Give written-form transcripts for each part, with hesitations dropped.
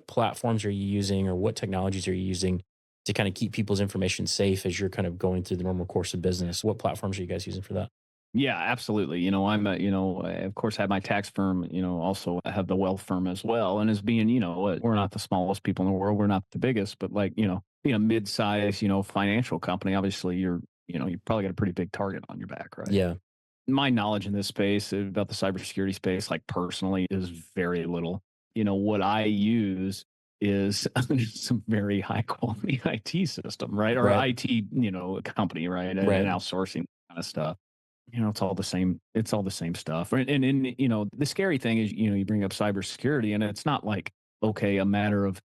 what platforms are you using or what technologies are you using to kind of keep people's information safe as you're kind of going through the normal course of business? What platforms are you guys using for that? Yeah, absolutely. I of course have my tax firm, also I have the wealth firm as well. And as being, we're not the smallest people in the world. We're not the biggest, but like, being a mid-size, financial company, obviously you probably got a pretty big target on your back, right? Yeah. My knowledge in this space about the cybersecurity space, like personally, is very little. What I use is some very high quality IT system, right? Or Right. IT, company, right? And Right. outsourcing kind of stuff. It's all the same. It's all the same stuff. And the scary thing is, you bring up cybersecurity, and it's not like, okay, a matter of,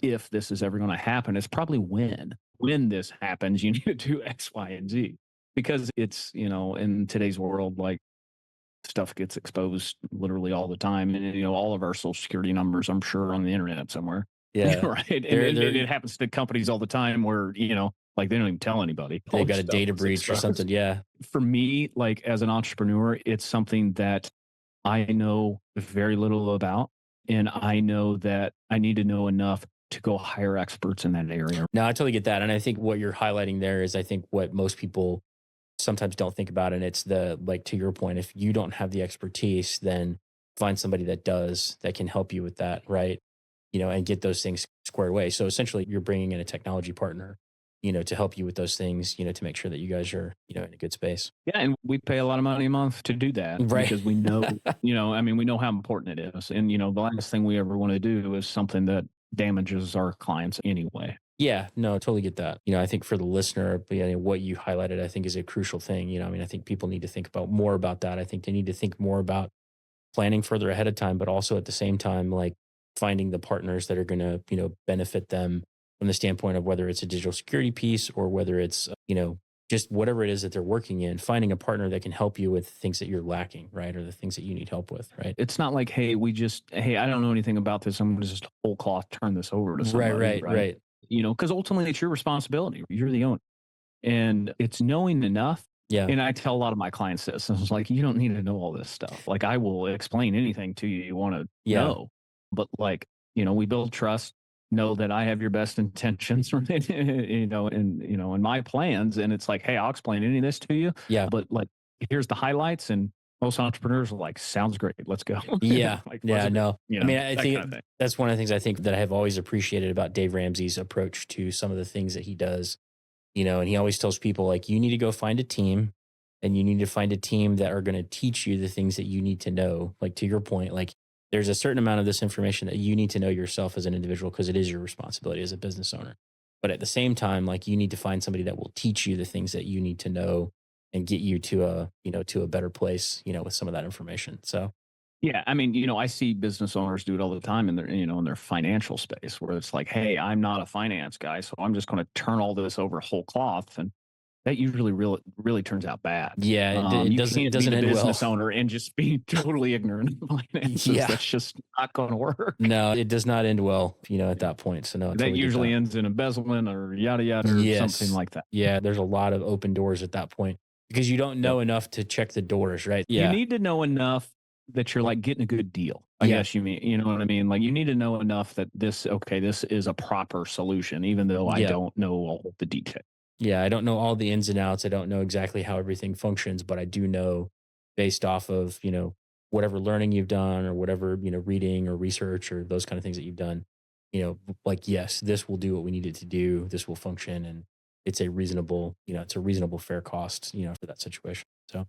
if this is ever going to happen. It's probably when. When this happens, you need to do X, Y, and Z. Because it's, in today's world, like stuff gets exposed literally all the time. And, all of our social security numbers, I'm sure, are on the internet somewhere. Yeah. Right. And, They're and they're it happens to companies all the time where, like they don't even tell anybody. they All this got a stuff data was breach or something. exposed. Yeah. For me, like as an entrepreneur, it's something that I know very little about. And I know that I need to know enough to go hire experts in that area. No, I totally get that. And I think what you're highlighting there is I think what most people sometimes don't think about. And it's the, like, to your point, if you don't have the expertise, then find somebody that does, that can help you with that. Right. And get those things squared away. So essentially you're bringing in a technology partner, to help you with those things, to make sure that you guys are, in a good space. Yeah, and we pay a lot of money a month to do that Right. because we know, we know how important it is. And, the last thing we ever want to do is something that damages our clients anyway. Yeah, no, totally get that. I think for the listener, what you highlighted, I think is a crucial thing. I think people need to think about more about that. I think they need to think more about planning further ahead of time, but also at the same time, like finding the partners that are going to, benefit them from the standpoint of whether it's a digital security piece or whether it's, just whatever it is that they're working in, finding a partner that can help you with things that you're lacking, right? Or the things that you need help with, right? It's not like, hey, I don't know anything about this. I'm going to just whole cloth turn this over to Right, somebody, right, right? right. Because ultimately it's your responsibility. You're the owner. And it's knowing enough. Yeah, And I tell a lot of my clients this. And it's like, you don't need to know all this stuff. Like, I will explain anything to you want to yeah, know. But, like, we build trust, know that I have your best intentions, right? In my plans. And it's like, hey, I'll explain any of this to you. yeah. But, like, here's the highlights. And most entrepreneurs are like, sounds great. Let's go. Yeah. Like, let's Yeah. agree, No. I mean, I that kind of think thing. that's one of the things I think that I have always appreciated about Dave Ramsey's approach to some of the things that he does. And he always tells people, like, you need to go find a team, and you need to find a team that are going to teach you the things that you need to know. Like, to your point, like, there's a certain amount of this information that you need to know yourself as an individual because it is your responsibility as a business owner. But at the same time, like, you need to find somebody that will teach you the things that you need to know and get you to a better place, with some of that information. So, Yeah, I mean, I see business owners do it all the time in their financial space where it's like, hey, I'm not a finance guy, so I'm just going to turn all this over whole cloth, and that usually really turns out bad. yeah, it You doesn't it can't be doesn't the end well. business owner and just be totally ignorant of finances. Yeah. That's just not going to work. No, it does not end well, at that point. So no, I That totally get usually that. ends in embezzlement or yada yada or something Yes. like that. Yeah, there's a lot of open doors at that point because you don't Yep. know enough to check the doors, right? You Yeah. need to know enough that you're like getting a good deal. I Yeah. guess you know what I mean? Like, you need to know enough that this is a proper solution, even though I Yeah. don't know all the details. Yeah. I don't know all the ins and outs. I don't know exactly how everything functions, but I do know based off of, whatever learning you've done or whatever, reading or research or those kind of things that you've done, like, yes, this will do what we need it to do. This will function. And it's a reasonable fair cost, for that situation. So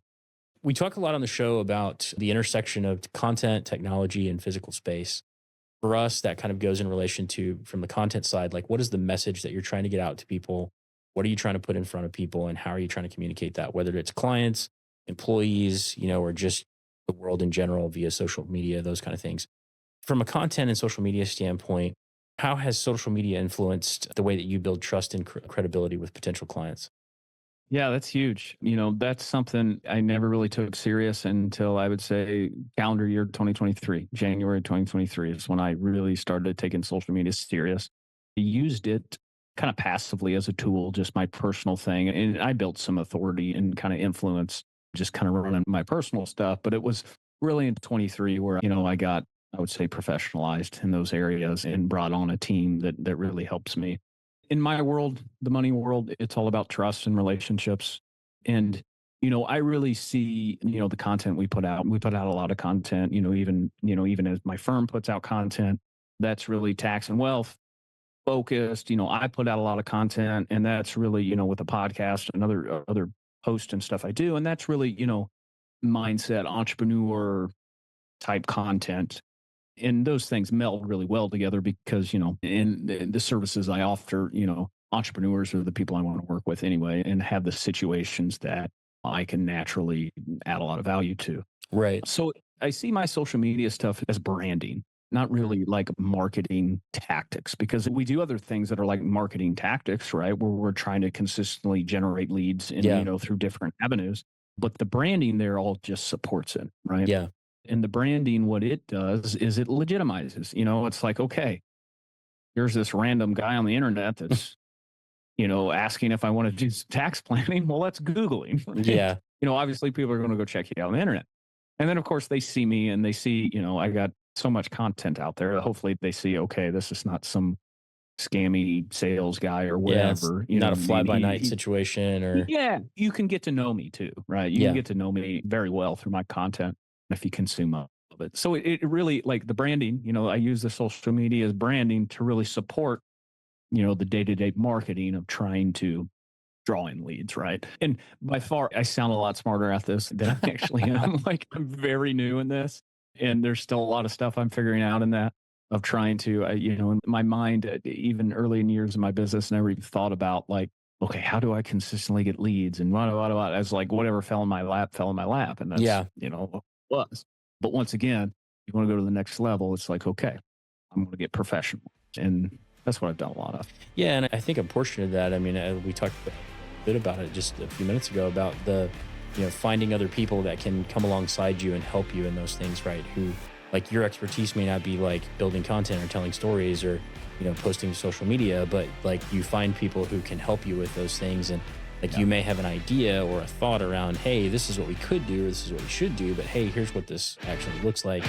we talk a lot on the show about the intersection of content, technology, and physical space. For us, that kind of goes in relation to, from the content side, like, what is the message that you're trying to get out to people? What are you trying to put in front of people? And how are you trying to communicate that, whether it's clients, employees, or just the world in general via social media, those kind of things. From a content and social media standpoint, how has social media influenced the way that you build trust and credibility with potential clients? Yeah, that's huge. That's something I never really took serious until I would say calendar year 2023, January 2023 is when I really started taking social media serious. I used it kind of passively as a tool, just my personal thing. And I built some authority and kind of influence just kind of running my personal stuff. But it was really in 23 where, I got I would say, professionalized in those areas and brought on a team that really helps me. In my world, the money world, it's all about trust and relationships. And, I really see, the content we put out. We put out a lot of content, even as my firm puts out content, that's really tax and wealth focused. I put out a lot of content, and that's really, with the podcast and other posts and stuff I do. And that's really, mindset, entrepreneur type content. And those things meld really well together because, in the services I offer, entrepreneurs are the people I want to work with anyway, and have the situations that I can naturally add a lot of value to. Right. So I see my social media stuff as branding, not really like marketing tactics, because we do other things that are like marketing tactics, right? Where we're trying to consistently generate leads and, Yeah. through different avenues. But the branding there all just supports it, right? Yeah. And the branding, what it does is it legitimizes, it's like, okay, here's this random guy on the internet that's, asking if I want to do some tax planning. Well, that's Googling, right? Yeah. Obviously people are going to go check you out on the internet. And then of course they see me and they see, I got so much content out there. Hopefully they see, okay, this is not some scammy sales guy or Yeah. It's whatever. not a I mean, fly by night situation or, yeah, you can get to know me too, right? You can yeah. get to know me very well through my content if you consume of it. So it really, like the branding, I use the social media as branding to really support, the day-to-day marketing of trying to draw in leads, right? And by far, I sound a lot smarter at this than I actually am. Like I'm very new in this, and there's still a lot of stuff I'm figuring out in that of trying to, in my mind, even early in years of my business, never even thought about like, okay, how do I consistently get leads and what, as like whatever fell in my lap, and that's Yeah. what it was. But once again, you want to go to the next level. It's like, okay, I'm going to get professional, and that's what I've done a lot of. Yeah, and I think a portion of that, I mean, we talked a bit about it just a few minutes ago about finding other people that can come alongside you and help you in those things, right? Who, like, your expertise may not be like building content or telling stories or, posting to social media, but like you find people who can help you with those things. And like Yeah. you may have an idea or a thought around, hey, this is what we could do, or this is what we should do, but hey, here's what this actually looks like.